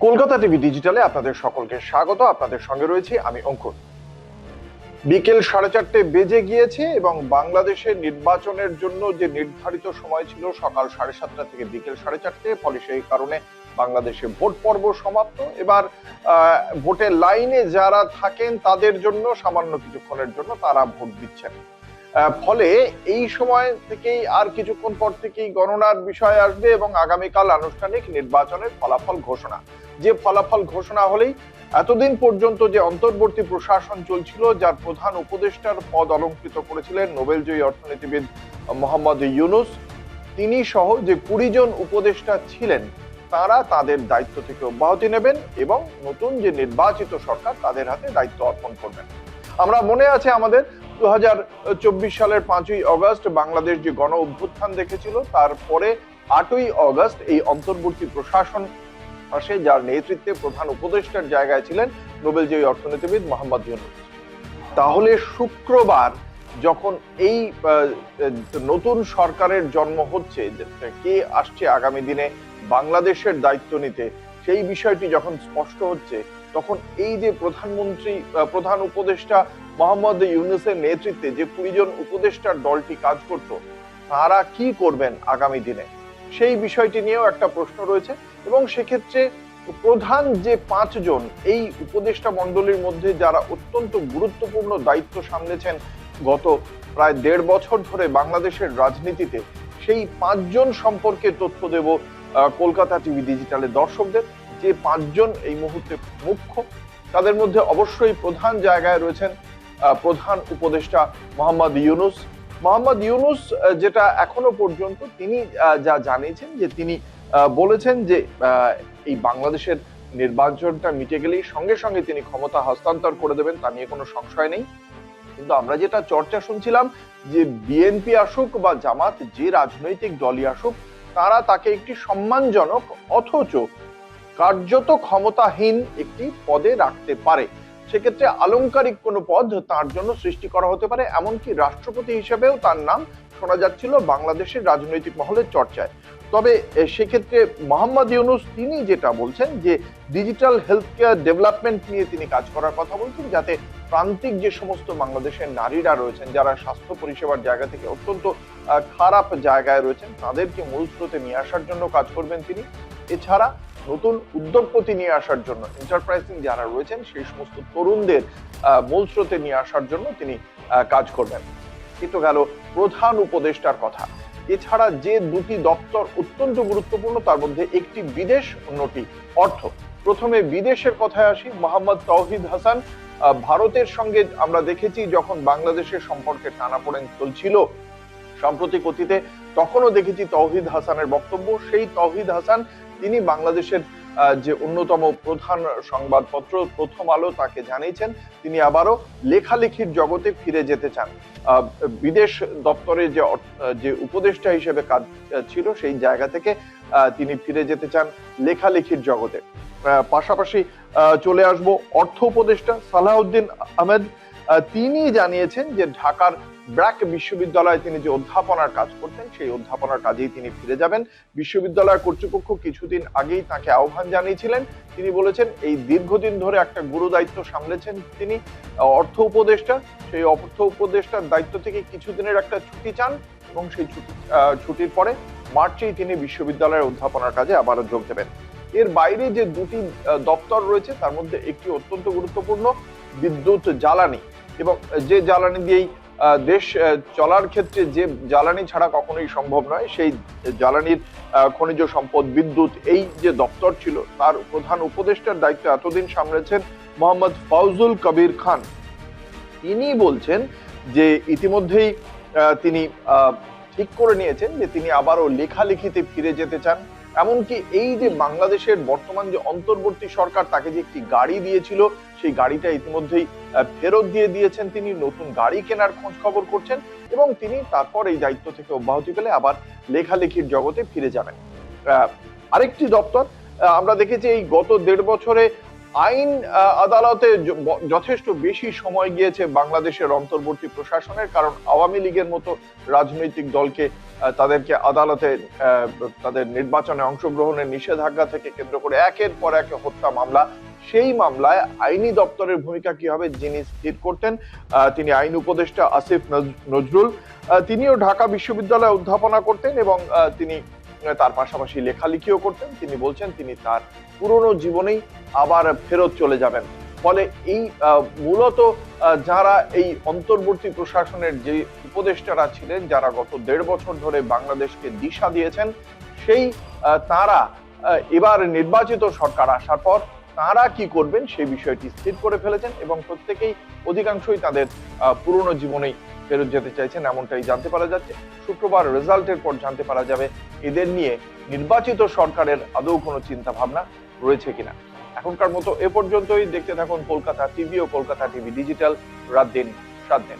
Kolkata TV ডিজিটালে আপনাদের সকলকে স্বাগত। আপনাদের সঙ্গে রয়েছি আমি অঙ্কুর। বিকেল 4:30 বেজে গিয়েছে এবং বাংলাদেশের নির্বাচনের জন্য যে নির্ধারিত সময় ছিল সকাল 7:30 থেকে বিকেল 4:30, ফলে সেই কারণে বাংলাদেশে ভোট পর্ব সমাপ্ত। এবার ভোটের লাইনে যারা থাকেন তাদের জন্য সামান্য কিছুক্ষণের জন্য তারা ভোট দিচ্ছেন। ফলে এই সময় থেকেই আর কিছুক্ষণ পর থেকেই গণনার বিষয় আসবে এবং আগামীকাল আনুষ্ঠানিক নির্বাচনের ফলাফল ঘোষণা। যে ফলাফল ঘোষণা হলেই এতদিন পর্যন্ত যে অন্তর্বর্তী প্রশাসন চলছিল, যার প্রধান উপদেষ্টার পদ অলঙ্কৃত করেছিলেন নোবেলজয়ী অর্থনীতিবিদ মোহাম্মদ ইউনুস, তিনি সহ যে 20 জন উপদেষ্টা ছিলেন তারা তাদের দায়িত্ব থেকে অব্যাহতি নেবেন এবং নতুন যে নির্বাচিত সরকার তাদের হাতে দায়িত্ব অর্পণ করবেন। আমরা মনে আছে আমাদের 2024 সালের 5ই অগস্ট বাংলাদেশ যে গণ অভ্যুত্থান দেখেছিল, তারপরে 8ই অগস্ট এই অন্তর্বর্তী প্রশাসন আসে, যার নেতৃত্বে প্রধান উপদেষ্টার জায়গায় ছিলেন নোবেলজয়ী অর্থনীতিবিদ মোহাম্মদ ইউনুস। তাহলে শুক্রবার যখন এই নতুন সরকারের জন্ম হচ্ছে, কে আসছে আগামী দিনে বাংলাদেশের দায়িত্ব নিতে, সেই বিষয়টি যখন স্পষ্ট হচ্ছে, তখন এই যে প্রধান উপদেষ্টা মোহাম্মদ ইউনুসের নেতৃত্বে যে 20 জন উপদেষ্টার দলটি কাজ করত, তারা কি করবেন আগামী দিনে, সেই বিষয়টি নিয়েও একটা প্রশ্ন রয়েছে। এবং সেক্ষেত্রে প্রধান যে 5 জন এই উপদেষ্টা মণ্ডলীর মধ্যে যারা অত্যন্ত গুরুত্বপূর্ণ দায়িত্ব সামলেছেন গত প্রায় 1.5 বছর ধরে বাংলাদেশের রাজনীতিতে, সেই 5 জন সম্পর্কে তথ্য দেব কলকাতা টিভি ডিজিটালের দর্শকদের। যে 5 জন এই মুহূর্তে মুখ্য, তাদের মধ্যে অবশ্যই প্রধান জায়গায় রয়েছেন প্রধান উপদেষ্টা মোহাম্মদ ইউনুস। যেটা এখনো পর্যন্ত তিনি যা জানিয়েছেন, যে তিনি বলেছেন যে এই বাংলাদেশের নির্বাচনটা মিটে গেলেই সঙ্গে সঙ্গে তিনি ক্ষমতা হস্তান্তর করে দেবেন, তা নিয়ে কোনো সংশয় নেই। কিন্তু আমরা যেটা চর্চা শুনছিলাম, যে বিএনপি আসুক বা জামাত, যে রাজনৈতিক দলই আসুক, তারা তাকে একটি সম্মানজনক অথচ কার্যত ক্ষমতাহীন একটি পদে রাখতে পারে। সেক্ষেত্রে আলংকারিক কোনো পদ তার জন্য সৃষ্টি করা হতে পারে, এমনকি রাষ্ট্রপতি হিসেবেও তার নাম শোনা যাচ্ছিল বাংলাদেশের রাজনৈতিক মহলের চর্চায়। তবে সেক্ষেত্রে মোহাম্মদ ইউনুস তিনি যেটা বলছেন, যে ডিজিটাল হেলথ কেয়ার ডেভেলপমেন্ট নিয়ে তিনি কাজ করার কথা বলছেন, যাতে প্রান্তিক যে সমস্ত বাংলাদেশের নারীরা রয়েছেন, যারা স্বাস্থ্য পরিষেবার জায়গা থেকে অত্যন্ত খারাপ জায়গায় রয়েছেন, তাদেরকে মূল স্রোতে নিয়ে আসার জন্য কাজ করবেন তিনি। এছাড়া নতুন উদ্যোগপতি নিয়ে আসার জন্য, এন্টারপ্রাইজিং যারা রয়েছেন সেই সমস্ত তরুণদের মূল স্রোতে নিয়ে আসার জন্য তিনি কাজ করবেন। কিন্তু গেল প্রধান উপদেষ্টার কথা। এছাড়া যে 2টি দপ্তর অত্যন্ত গুরুত্বপূর্ণ, তার মধ্যে একটি বিদেশ, অন্যটি অর্থ। প্রথমে বিদেশের কথায় আসি। মোহাম্মদ তৌহিদ হাসান, ভারতের সঙ্গে আমরা দেখেছি যখন বাংলাদেশের সম্পর্কে টানাপোড়েন চলছিল সাম্প্রতিক অতীতে, তখনও দেখেছি তৌহিদ হাসানের বক্তব্য। সেই তৌহিদ হাসান তিনি বাংলাদেশের যে অন্যতম প্রধান সংবাদপত্র প্রথম আলো তাকে জানিয়েছেন তিনি আবারও লেখালেখির জগতে ফিরে যেতে চান। বিদেশ দপ্তরে যে উপদেষ্টা হিসেবে কাজ ছিল, সেই জায়গা থেকে তিনি ফিরে যেতে চান লেখালেখির জগতে। পাশাপাশি চলে আসবো অর্থ উপদেষ্টা সালাহউদ্দিন আহমেদ। তিনি জানিয়েছেন যে ঢাকার ব্র্যাক বিশ্ববিদ্যালয়ে তিনি যে অধ্যাপনার কাজ করতেন, সেই অধ্যাপনার কাজেই তিনি ফিরে যাবেন। বিশ্ববিদ্যালয় কর্তৃপক্ষ কিছুদিন আগেই তাকে আহ্বান জানিয়েছিলেন। তিনি বলেছেন এই দীর্ঘদিন ধরে একটা গুরু দায়িত্ব সামলেছেন তিনি, অর্থ উপদেষ্টা। সেই অর্থ উপদেষ্টার দায়িত্ব থেকে কিছুদিনের একটা ছুটি চান এবং সেই ছুটির পরে মার্চেই তিনি বিশ্ববিদ্যালয়ের অধ্যাপনার কাজে আবারও যোগ দেবেন। এর বাইরে যে 2টি দপ্তর রয়েছে, তার মধ্যে একটি অত্যন্ত গুরুত্বপূর্ণ, বিদ্যুৎ জ্বালানি, এবং যে জ্বালানি দিয়েই দেশ চলার ক্ষেত্রে যে জ্বালানি ছাড়া কখনোই সম্ভব নয়, সেই জ্বালানির খনিজ সম্পদ, বিদ্যুৎ, এই যে দপ্তর ছিল, তার প্রধান উপদেষ্টার দায়িত্ব এতদিন সামলেছেন মোহাম্মদ ফয়জুল কবির খান। তিনি বলছেন যে ইতিমধ্যেই তিনি ঠিক করে নিয়েছেন যে তিনি আবারও লেখালেখিতে ফিরে যেতে চান। এমনকি এই যে বাংলাদেশের বর্তমান যে অন্তর্বর্তী সরকার তাকে যে একটি গাড়ি দিয়েছিল, সেই গাড়িটা ইতিমধ্যেই ফেরত দিয়ে দিয়েছেন তিনি, নতুন গাড়ি কেনার খোঁজ খবর করছেন এবং তিনি তারপর এই দায়িত্ব থেকে অব্যাহতি পেলে আবার লেখালেখির জগতে ফিরে যাবেন। আরেকটি দপ্তর আমরা দেখেছি এই গত 1.5 বছরে আইন আদালতে যথেষ্ট বেশি সময় গিয়েছে বাংলাদেশের অন্তর্বর্তী প্রশাসনের, কারণ আওয়ামী লীগের মতো রাজনৈতিক দলকে তাদেরকে আদালতে তাদের নির্বাচনে অংশগ্রহণের নিষেধাজ্ঞা থেকে কেন্দ্র করে একের পর এক হত্যা মামলা, সেই মামলায় আইনি দপ্তরের ভূমিকা কি হবে যিনি স্থির করতেন তিনি আইন উপদেষ্টা আসিফ নজরুল। তিনিও ঢাকা বিশ্ববিদ্যালয়ে অধ্যাপনা করতেন এবং তিনি তার পাশাপাশি লেখালেখিও করতেন। তিনি বলছেন তিনি তার পুরনো জীবনেই আবার ফেরত চলে যাবেন। ফলে এই মূলত যারা এই অন্তর্বর্তী প্রশাসনের যে উপদেষ্টারা ছিলেন, যারা গত ১.৫ বছর ধরে বাংলাদেশকে দিশা দিয়েছেন, সেই তারা এবার নির্বাচিত সরকার আসার পর তারা কি করবেন সেই বিষয়টি স্থির করে ফেলেছেন এবং প্রত্যেকেই অধিকাংশই তাদের পুরনো জীবনেই ফেরত যেতে চাইছেন, এমনটাই জানতে পারা যাচ্ছে। শুক্রবার রেজাল্টের পর জানতে পারা যাবে এদের নিয়ে নির্বাচিত সরকারের আদৌ কোনো চিন্তা ভাবনা রয়েছে কিনা। এখনকার মতো এ পর্যন্তই। দেখতে থাকুন কলকাতা টিভি ও কলকাতা টিভি ডিজিটাল, রাত দিন 7 দিন।